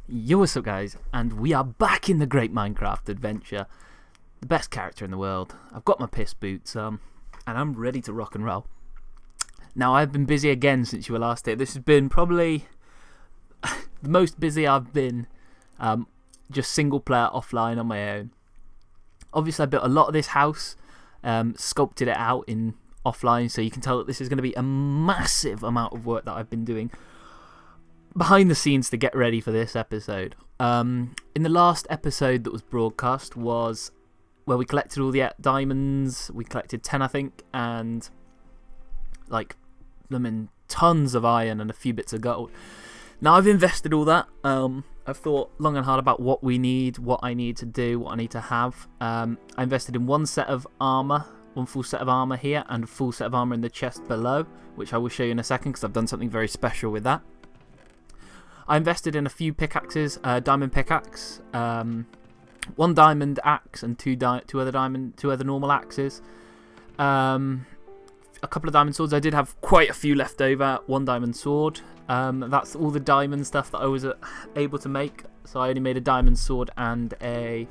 Yo, what's up guys, and we are back in the Great Minecraft Adventure. The best character in the world. I've got my piss boots and I'm ready to rock and roll. Now, I've been busy again since you were last here. This has been probably the most busy I've been just single player offline on my own. Obviously I built a lot of this house, sculpted it out in offline, so you can tell that this is going to be a massive amount of work that I've been doing behind the scenes to get ready for this episode. In the last episode that was broadcast was where we collected all the diamonds. We collected 10, I think, and like tons of iron and a few bits of gold. Now I've invested all that. I've thought long and hard about what we need, what I need to do, what I need to have. I invested in one set of armor, one full set of armor here, and a full set of armor in the chest below, which I will show you in a second because I've done something very special with that. I invested in a few pickaxes, diamond pickaxe, one diamond axe, and two other normal axes. A couple of diamond swords. I did have quite a few left over. One diamond sword. That's all the diamond stuff that I was able to make. So I only made a diamond sword and a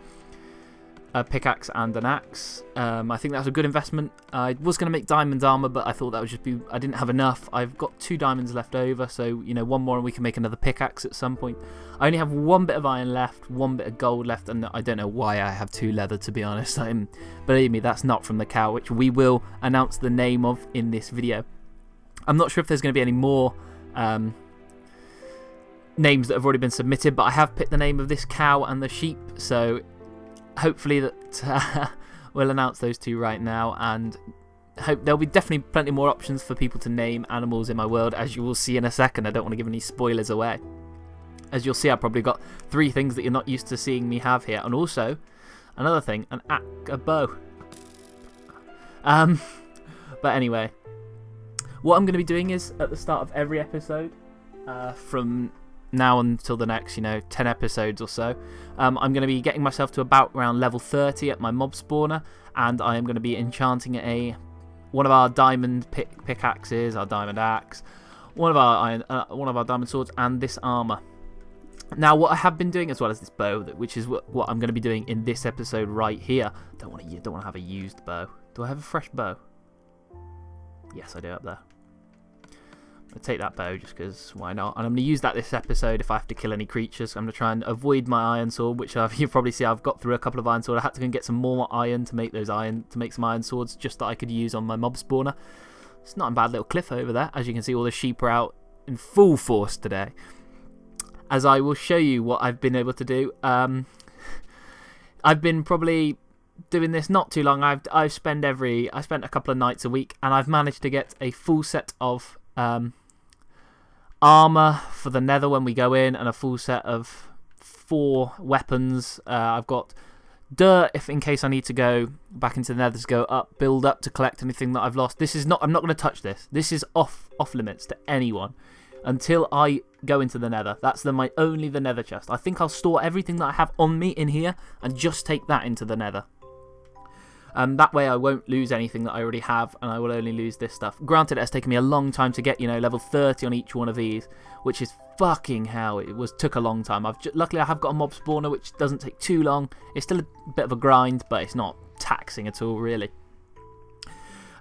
pickaxe and an axe. I think that was a good investment. I was going to make diamond armor, but I thought that would just be... I didn't have enough. I've got 2 diamonds left over, so, you know, one more and we can make another pickaxe at some point. I only have 1 bit of iron left, 1 bit of gold left, and I don't know why I have 2 leather, to be honest. Believe me, that's not from the cow, which we will announce the name of in this video. I'm not sure if there's going to be any more names that have already been submitted, but I have picked the name of this cow and the sheep, so... hopefully that we'll announce those 2 right now, and hope there'll be definitely plenty more options for people to name animals in my world, as you will see in a second. I don't want to give any spoilers away. As you'll see, I've probably got 3 things that you're not used to seeing me have here, and also another thing, a bow. But anyway, what I'm going to be doing is at the start of every episode, from now until the next, 10 episodes or so, I'm going to be getting myself to about around level 30 at my mob spawner, and I am going to be enchanting one of our diamond pickaxes, our diamond axe, one of our diamond swords, and this armor. Now, what I have been doing, as well as this bow, which is what I'm going to be doing in this episode right here. Don't want to have a used bow. Do I have a fresh bow? Yes, I do, up there. I'll take that bow just because why not, and I'm going to use that this episode if I have to kill any creatures. I'm going to try and avoid my iron sword, which you probably see I've got through a couple of iron swords. I had to go and get some more iron to make some iron swords, just that I could use on my mob spawner. It's not a bad little cliff over there. As you can see, all the sheep are out in full force today, as I will show you what I've been able to do. I've been probably doing this not too long. I spent a couple of nights a week, and I've managed to get a full set of armor for the nether when we go in, and a full set of 4 weapons. I've got dirt in case I need to go back into the nether to build up to collect anything that I've lost. I'm not going to touch this. This is off limits to anyone until I go into the nether. That's only the nether chest. I think I'll store everything that I have on me in here and just take that into the nether. That way I won't lose anything that I already have, and I will only lose this stuff. Granted, it has taken me a long time to get, level 30 on each one of these, which is fucking hell. Took a long time. Luckily, I have got a mob spawner, which doesn't take too long. It's still a bit of a grind, but it's not taxing at all, really.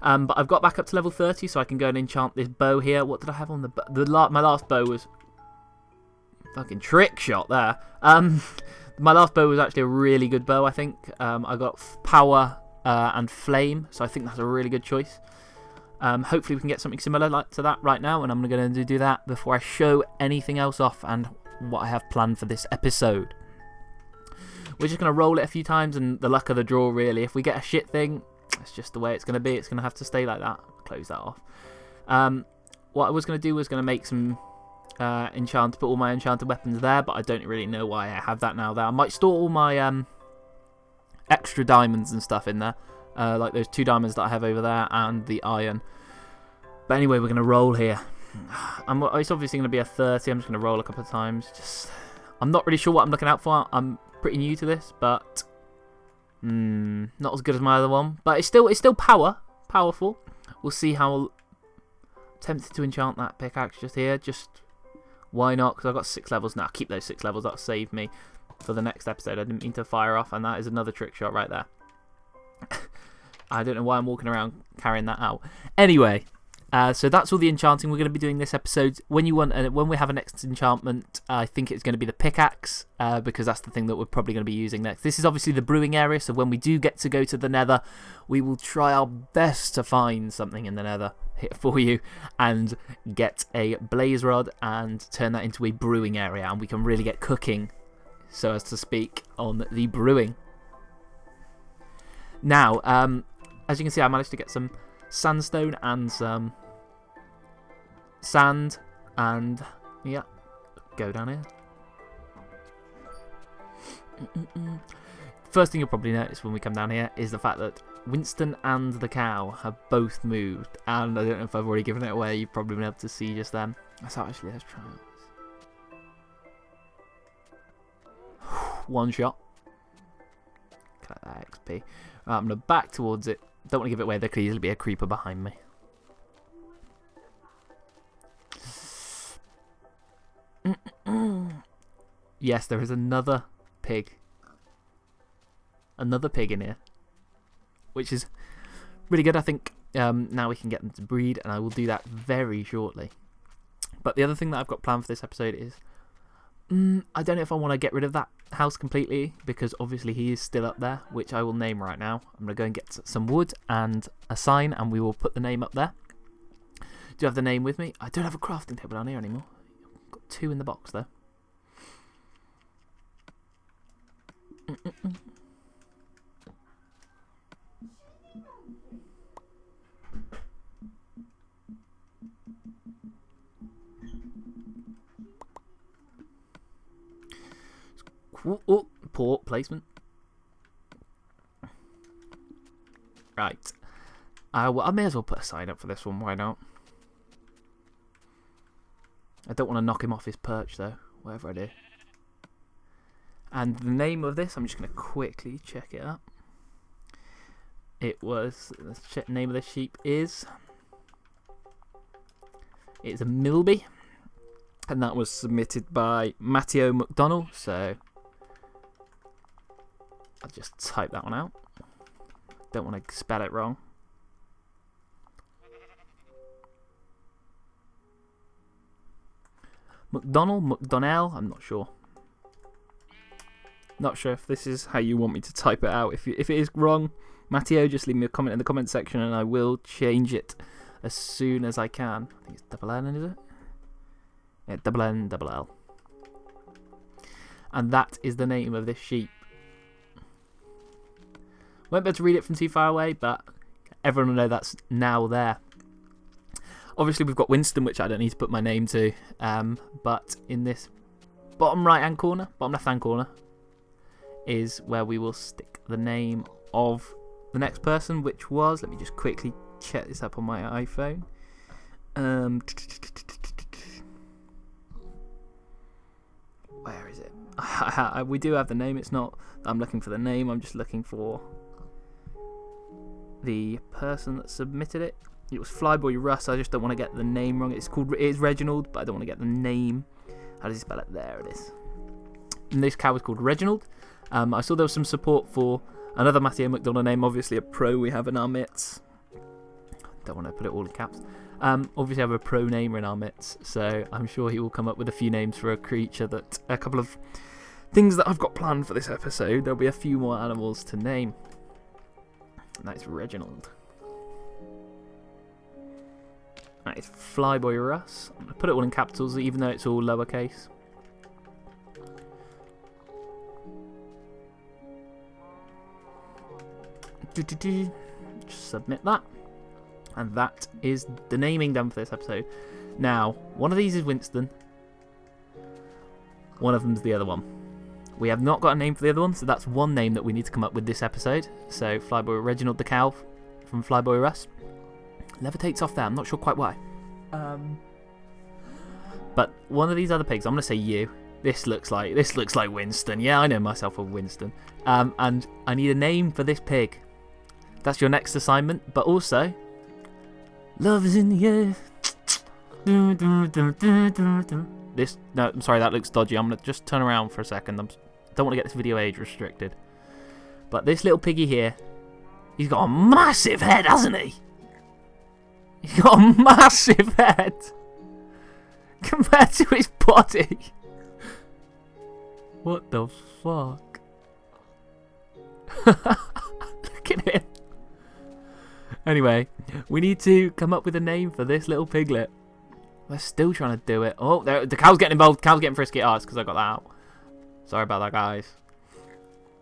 But I've got back up to level 30, so I can go and enchant this bow here. What did I have on the bow? My last bow was... fucking trick shot there. My last bow was actually a really good bow, I think. I got power... and flame, so I think that's a really good choice. Hopefully we can get something similar to that right now, and I'm going to do that before I show anything else off and what I have planned for this episode. We're just going to roll it a few times, and the luck of the draw, really. If we get a shit thing, it's just the way it's going to be. It's going to have to stay like that. Close that off. What I was going to do was going to make some put all my enchanted weapons there, but I don't really know why I have that now there. I might store all my extra diamonds and stuff in there, like those 2 diamonds that I have over there and the iron. But anyway, we're going to roll here. It's obviously going to be a 30. I'm just going to roll a couple of times. I'm not really sure what I'm looking out for. I'm pretty new to this, but not as good as my other one. But it's still powerful. We'll see how tempted to enchant that pickaxe just here. Just Why not? Because I've got 6 levels now. Keep those 6 levels. That'll save me for the next episode. I didn't mean to fire off, and that is another trick shot right there. I don't know why I'm walking around carrying that out. Anyway, so that's all the enchanting we're going to be doing this episode. When we have a next enchantment, I think it's going to be the pickaxe, because that's the thing that we're probably going to be using next. This is obviously the brewing area, so when we do get to go to the nether, we will try our best to find something in the nether here for you and get a blaze rod and turn that into a brewing area, and we can really get cooking, so as to speak, on the brewing. Now, as you can see, I managed to get some sandstone and some sand, and yeah, go down here. First thing you'll probably notice when we come down here is the fact that Winston and the cow have both moved, and I don't know if I've already given it away. You've probably been able to see just then. So actually, let's try this. One shot. Collect that XP. Right, I'm going to back towards it. Don't want to give it away. There could easily be a creeper behind me. Yes, there is another pig. Another pig in here. Which is really good. I think now we can get them to breed, and I will do that very shortly. But the other thing that I've got planned for this episode is I don't know if I want to get rid of that house completely, because obviously he is still up there, which I will name right now. I'm going to go and get some wood and a sign, and we will put the name up there. Do you have the name with me? I don't have a crafting table down here anymore. I've got 2 in the box though. Oh, poor placement. Right. Well, I may as well put a sign up for this one, why not? I don't want to knock him off his perch though, whatever I do. And the name of this, I'm just going to quickly check it up. It was, the name of the sheep is, it's a Milby. And that was submitted by Matteo McDonald, so I'll just type that one out. Don't want to spell it wrong. McDonnell, I'm not sure. Not sure if this is how you want me to type it out. If it is wrong, Matteo, just leave me a comment in the comment section and I will change it as soon as I can. I think it's double N, is it? Yeah, double N, double L. And that is the name of this sheep. Won't be able to read it from too far away, but everyone will know that's now there. Obviously, we've got Winston, which I don't need to put my name to. But in this bottom right-hand corner, bottom left-hand corner, is where we will stick the name of the next person, which was, let me just quickly check this up on my iPhone. Where is it? We do have the name. It's not that I'm looking for the name. I'm just looking for the person that submitted it. It was Flyboy Russ. I just don't want to get the name wrong. It is Reginald, but I don't want to get the name. How does he spell it? There it is. And this cow is called Reginald. I saw there was some support for another Matthew McDonald name, obviously a pro we have in our midst. Don't want to put it all in caps. Obviously I have a pro namer in our midst, so I'm sure he will come up with a few names for a creature that, a couple of things that I've got planned for this episode. There'll be a few more animals to name. And that's Reginald. That is Flyboy Russ. I'm going to put it all in capitals, even though it's all lowercase. Just submit that. And that is the naming done for this episode. Now, one of these is Winston. One of them's the other one. We have not got a name for the other one, so that's one name that we need to come up with this episode. So, Flyboy Reginald the cow from Flyboy Russ levitates off there. I'm not sure quite why. But one of these other pigs, I'm going to say you. This looks like Winston. Yeah, I know myself of Winston. And I need a name for this pig. That's your next assignment. But also, love is in the air. This... No, I'm sorry, that looks dodgy. I'm going to just turn around for a second. I don't want to get this video age restricted. But this little piggy here, he's got a massive head, hasn't he? He's got a massive head compared to his body. What the fuck? Look at him. Anyway, we need to come up with a name for this little piglet. We're still trying to do it. Oh, the cow's getting involved. Cow's getting frisky. Oh, it's because I got that out. Sorry about that, guys.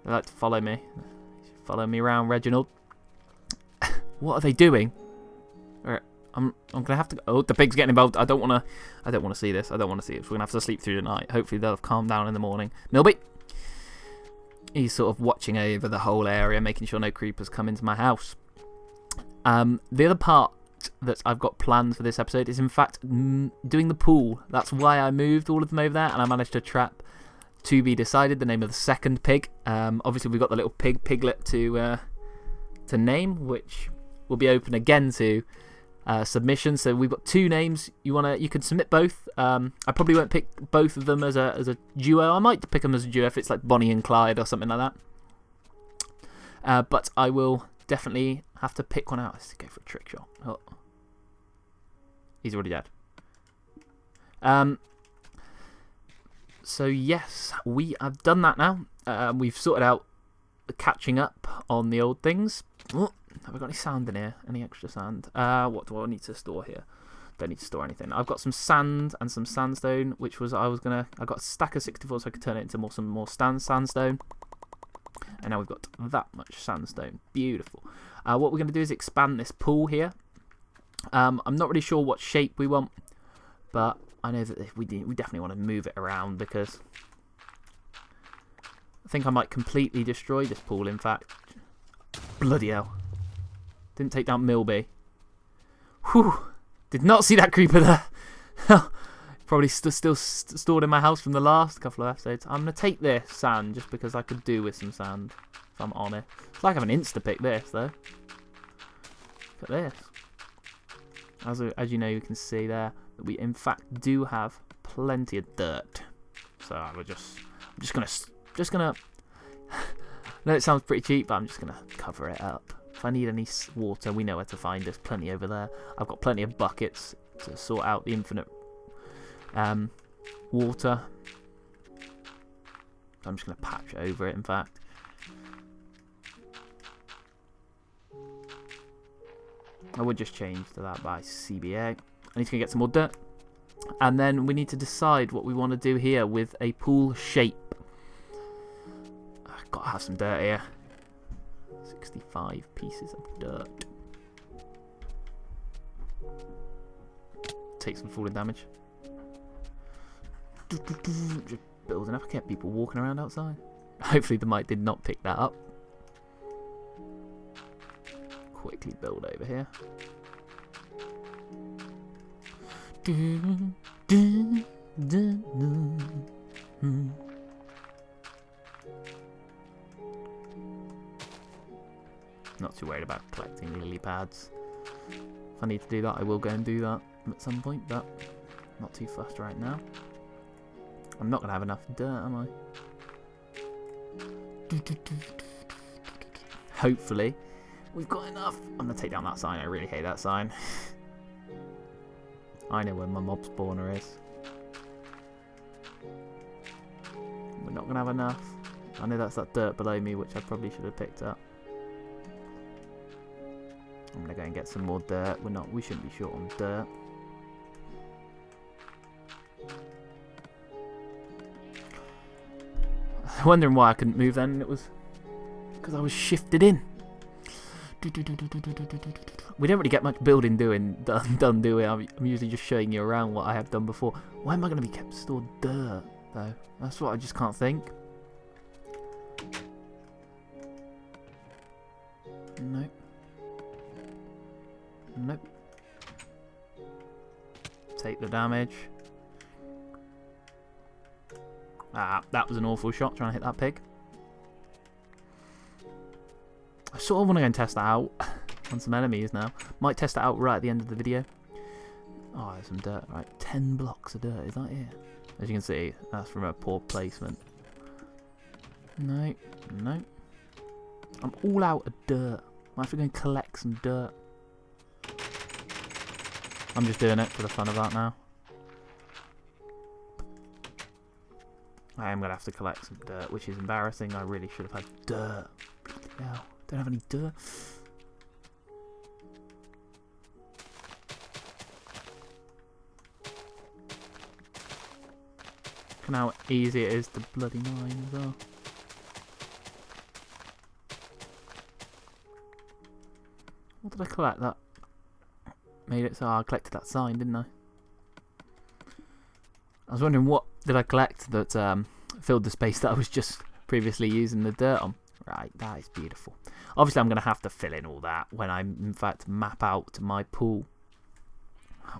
They like to follow me. Follow me around, Reginald. What are they doing? I'm gonna have to. Oh, the pig's getting involved. I don't want to see this. I don't want to see it. We're gonna have to sleep through the night. Hopefully they'll have calmed down in the morning. Milby. He's sort of watching over the whole area, making sure no creepers come into my house. The other part that I've got planned for this episode is, in fact, doing the pool. That's why I moved all of them over there, and I managed to trap, to be decided, the name of the second pig. Obviously, we've got the little piglet to name, which will be open again to submission. So we've got 2 names. You can submit both. I probably won't pick both of them as a duo. I might pick them as a duo if it's like Bonnie and Clyde or something like that. But I will definitely have to pick one out. Let's go for a trick shot. Oh. He's already dead. So yes, we have done that now. We've sorted out catching up on the old things. Oh, have I got any sand in here? Any extra sand? What do I need to store here? Don't need to store anything. I've got some sand and some sandstone, which was I got a stack of 64 so I could turn it into some more sandstone. And now we've got that much sandstone. Beautiful. What we're going to do is expand this pool here. I'm not really sure what shape we want, but I know that we definitely want to move it around because I think I might completely destroy this pool, in fact. Bloody hell. Didn't take down Milby. Whew. Did not see that creeper there. Probably still stored in my house from the last couple of episodes. I'm going to take this sand just because I could do with some sand, if I'm honest. It's like having insta-pick this, though. Look at this. As you know, you can see there that we, in fact, do have plenty of dirt. So I'm just gonna. I know it sounds pretty cheap, but I'm just gonna cover it up. If I need any water, we know where to find. There's plenty over there. I've got plenty of buckets to sort out the infinite water. So I'm just gonna patch over it. In fact. I would just change to that by CBA. I need to go get some more dirt. And then we need to decide what we want to do here with a pool shape. I've got to have some dirt here. 65 pieces of dirt. Take some falling damage. Just building up. I kept people walking around outside. Hopefully the mic did not pick that up. Quickly build over here. Not too worried about collecting lily pads. If I need to do that, I will go and do that at some point, but not too fussed right now. I'm not going to have enough dirt, am I? Hopefully. We've got enough. I'm going to take down that sign. I really hate that sign. I know where my mob spawner is. We're not going to have enough. I know that's that dirt below me, which I probably should have picked up. I'm going to go and get some more dirt. We shouldn't be short on dirt. Wondering why I couldn't move then, and it was because I was shifted in. We don't really get much building done, do we? I'm usually just showing you around what I have done before. Why am I going to be kept stored dirt, though? That's what I just can't think. Nope. Nope. Take the damage. Ah, that was an awful shot trying to hit that pig. I sort of want to go and test that out on some enemies now. Might test it out right at the end of the video. Oh, there's some dirt. Right, 10 blocks of dirt. Is that it? As you can see, that's from a poor placement. No, no. I'm all out of dirt. I have to go and collect some dirt. I'm just doing it for the fun of that now. I am going to have to collect some dirt, which is embarrassing. I really should have had dirt. Yeah, don't have any dirt. Look at how easy it is to bloody mine as well. What did I collect? That made it so I collected that sign, didn't I? I was wondering what did I collect that filled the space that I was just previously using the dirt on. Right, that is beautiful. Obviously, I'm going to have to fill in all that when I, in fact, map out my pool.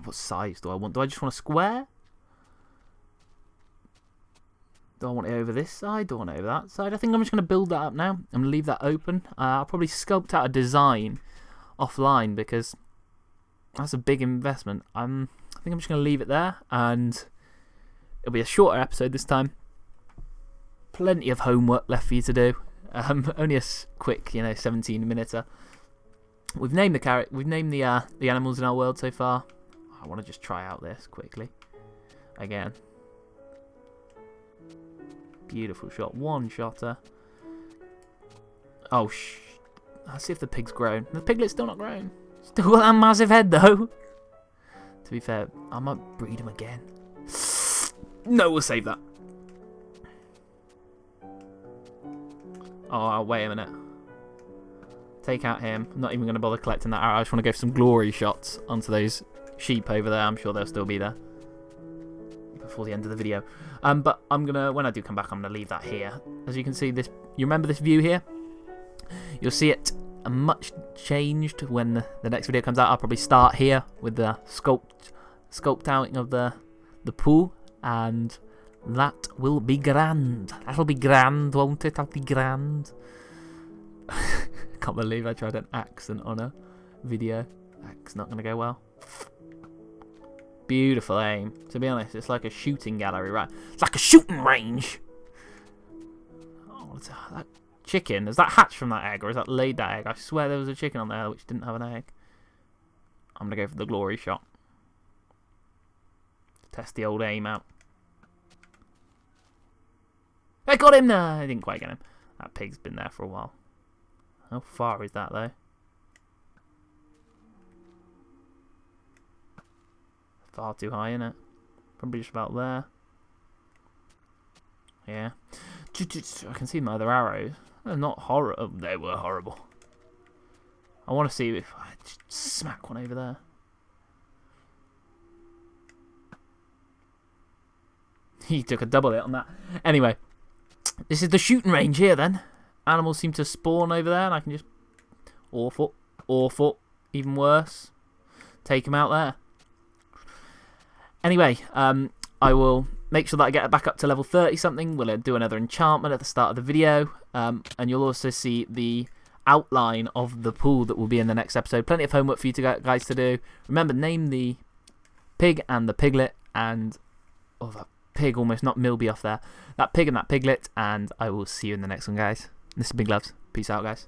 What size do I want? Do I just want a square? Do I want it over this side? Do I want it over that side? I think I'm just going to build that up now. I'm going to leave that open. I'll probably sculpt out a design offline because that's a big investment. I think I'm just going to leave it there, and it'll be a shorter episode this time. Plenty of homework left for you to do. Only a quick, 17-minuter. We've named the We've named the animals in our world so far. I want to just try out this quickly again. Beautiful shot, one shotter. Oh let's see if the pig's grown. The piglet's still not grown. Still got that massive head though. To be fair, I might breed him again. No, we'll save that. Oh, wait a minute. Take out him. I'm not even going to bother collecting that arrow. I just want to go for some glory shots onto those sheep over there. I'm sure they'll still be there before the end of the video. But I'm going to, when I do come back, I'm going to leave that here. As you can see, this, you remember this view here? You'll see it much changed when the next video comes out. I'll probably start here with the sculpt outing of the pool, and that will be grand. That'll be grand, won't it? That'll be grand. Can't believe I tried an accent on a video. That's not going to go well. Beautiful aim. To be honest, it's like a shooting gallery, right? It's like a shooting range. Oh, what's that chicken? Is that hatched from that egg, or is that laid that egg? I swear there was a chicken on there which didn't have an egg. I'm going to go for the glory shot. Test the old aim out. I got him! No, I didn't quite get him. That pig's been there for a while. How far is that, though? Far too high, innit? Probably just about there. Yeah. I can see my other arrows. They're not horrible. They were horrible. I want to see if I just smack one over there. He took a double hit on that. Anyway. This is the shooting range here then. Animals seem to spawn over there, and I can just... Awful. Even worse. Take them out there. Anyway, I will make sure that I get it back up to level 30 something. We'll do another enchantment at the start of the video. And you'll also see the outline of the pool that will be in the next episode. Plenty of homework for you guys to do. Remember, name the pig and the piglet, and... Oh, that pig almost knocked Milby off there. That pig and that piglet, and I will see you in the next one, guys. This is Big Loves. Peace out, guys.